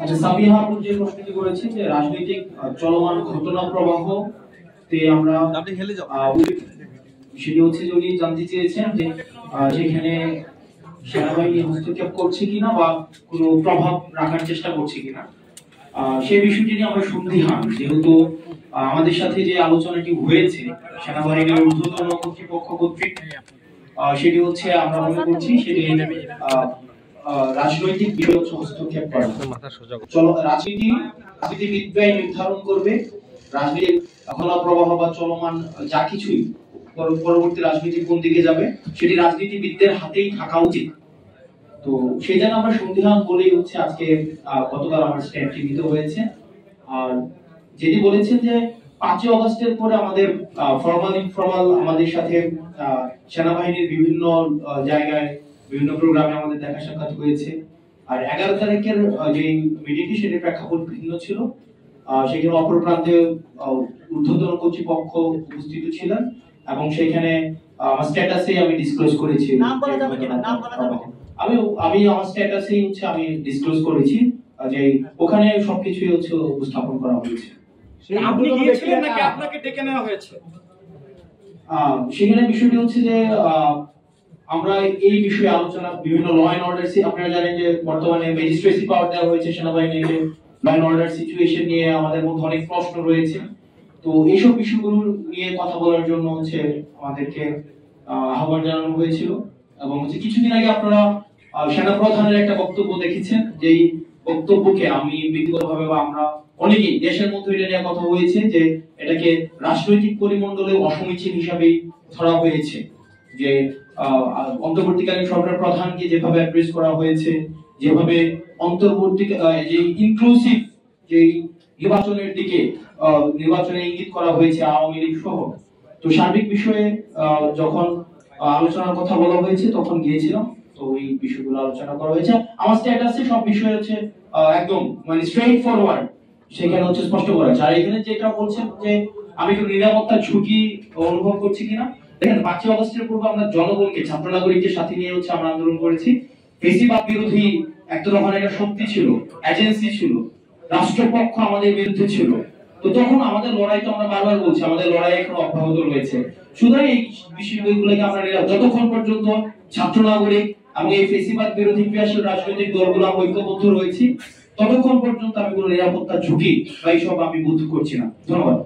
আচ্ছা, সাবিহা আপু যে প্রশ্নটি করেছে যে রাজনৈতিক চলমান ঘটনা প্রবাহ তে আমরা সেটি হচ্ছে যে উনি জানতে চেয়েছেন যে সেখানে সেনাবাহিনী হস্তক্ষেপ করছে কিনা বা কোনো প্রভাব রাখার চেষ্টা করছে কিনা, সেই বিষয়টি নিয়ে আমরা সন্দিহান। যেহেতু আমাদের সাথে যে আলোচনাটি হয়েছে সেনাবাহিনীর ঊর্ধ্বতন কর্তৃপক্ষ কর্তৃক, সেটি হচ্ছে আমরা মনে করছি সেটি রাজনৈতিক বিষয়ে হস্তক্ষেপ করা। চলো রাজনীতিবিদরাই নির্ধারণ করবে রাজনীতির ঘোলা প্রবাহ বা চলমান যা কিছুই পরবর্তী রাজনীতি কোন দিকে যাবে সেটি রাজনীতিবিদদের হাতেই থাকা উচিত। তো সেই জন্য আমরা সন্দিহান বলেই হচ্ছে আজকে গতকাল আমার স্ট্যান্ডটি নিতে হয়েছে। আর যেটি বলেছেন যে 5 আগস্টের পরে আমাদের ফর্মাল আমাদের সাথে সেনাবাহিনীর বিভিন্ন জায়গায় বিভিন্ন প্রোগ্রামে আমাদের দেখা সাক্ষাৎ হয়েছে। আর 11 তারিখের যে মিটিংটি সেটির প্রেক্ষাপট ভিন্ন ছিল। সেখানে অপর প্রান্তে ঊর্ধ্বতন কর্তৃপক্ষ উপস্থিত ছিলেন এবং সেখানে আমার স্ট্যাটাসে আমি ডিসক্লোজ করেছি। আমি আমার স্ট্যাটাসেই হচ্ছে আমি ডিসক্লোজ করেছি যে ওখানে সবকিছুই হচ্ছে উপস্থাপন করা হয়েছে। আপনি গিয়েছিলেন নাকি আপনাকে ডেকে নেওয়া হয়েছে? সেখানে বিষয়টি হচ্ছে যে আমরা এই বিষয়ে আলোচনা বিভিন্ন ল এন্ড অর্ডার, আপনারা জানেন যে বর্তমানে ম্যাজিস্ট্রেসি পাওয়ার দেওয়া হয়েছে সেনাবাহিনীকে, ল এন্ড অর্ডার সিচুয়েশন নিয়ে আমাদের মধ্যে অনেক প্রশ্ন রয়েছে। তো এইসব বিষয়গুলো নিয়ে কথা বলার জন্য হচ্ছে আমাদেরকে আহ্বান জানানো হয়েছিল। এবং হচ্ছে কিছুদিন আগে আপনারা সেনাপ্রধানের একটা বক্তব্য দেখেছেন, যেই বক্তব্যকে আমি ব্যক্তিগতভাবে বা আমরা অনেকেই দেশের মধ্যে এটা নিয়ে কথা হয়েছে যে এটাকে রাজনৈতিক পরিমণ্ডলে অসমীচীন হিসাবেই ধরা হয়েছে। যে অন্তর্বর্তীকালীন সরকার প্রধানকে যেভাবে অ্যাড্রেস করা হয়েছে, যেভাবে অন্তর্বর্তী যে ইনক্লুসিভ যে নির্বাচনের দিকে নির্বাচনে ইঙ্গিত করা হয়েছে আওয়ামী লীগ সহ, তো সার্বিক বিষয়ে যখন আলোচনার কথা বলা হয়েছে তখন গিয়েছিলাম। তো এই বিষয়গুলো আলোচনা করা হয়েছে। আমার স্ট্যাটাসে সব বিষয় হচ্ছে একদম মানে স্ট্রেইট ফরওয়ার্ড, সেখানে হচ্ছে স্পষ্ট করা আছে। আর এখানে যেটা বলছেন যে আমি একটু নিরাপত্তার ঝুঁকি অনুভব করছি কিনা, দেখেন 5 আগস্টের পূর্বে আমরা জনগণকে ছাত্র নাগরিকদের সাথে নিয়ে হচ্ছে আমরা আন্দোলন করেছি। ফেসিবাদ বিরোধী একটা তখন একটা শক্তি ছিল, এজেন্সি ছিল, রাষ্ট্রপক্ষ আমাদের বিরুদ্ধে ছিল। তো তখন আমাদের লড়াই তো আমরা বারবার বলছি আমাদের লড়াই এখন অব্যাহত রয়েছে। সুতরাং এই বিষয়গুলোকে আমরা যতক্ষণ পর্যন্ত ছাত্র নাগরিক এবং এই ফেসিবাদ বিরোধী ক্রিয়াশীল রাজনৈতিক দলগুলো ঐক্যবদ্ধ রয়েছি ততক্ষণ পর্যন্ত আমি কোনো নিরাপত্তার ঝুঁকি বা এইসব আমি বোধ করছি না। ধন্যবাদ।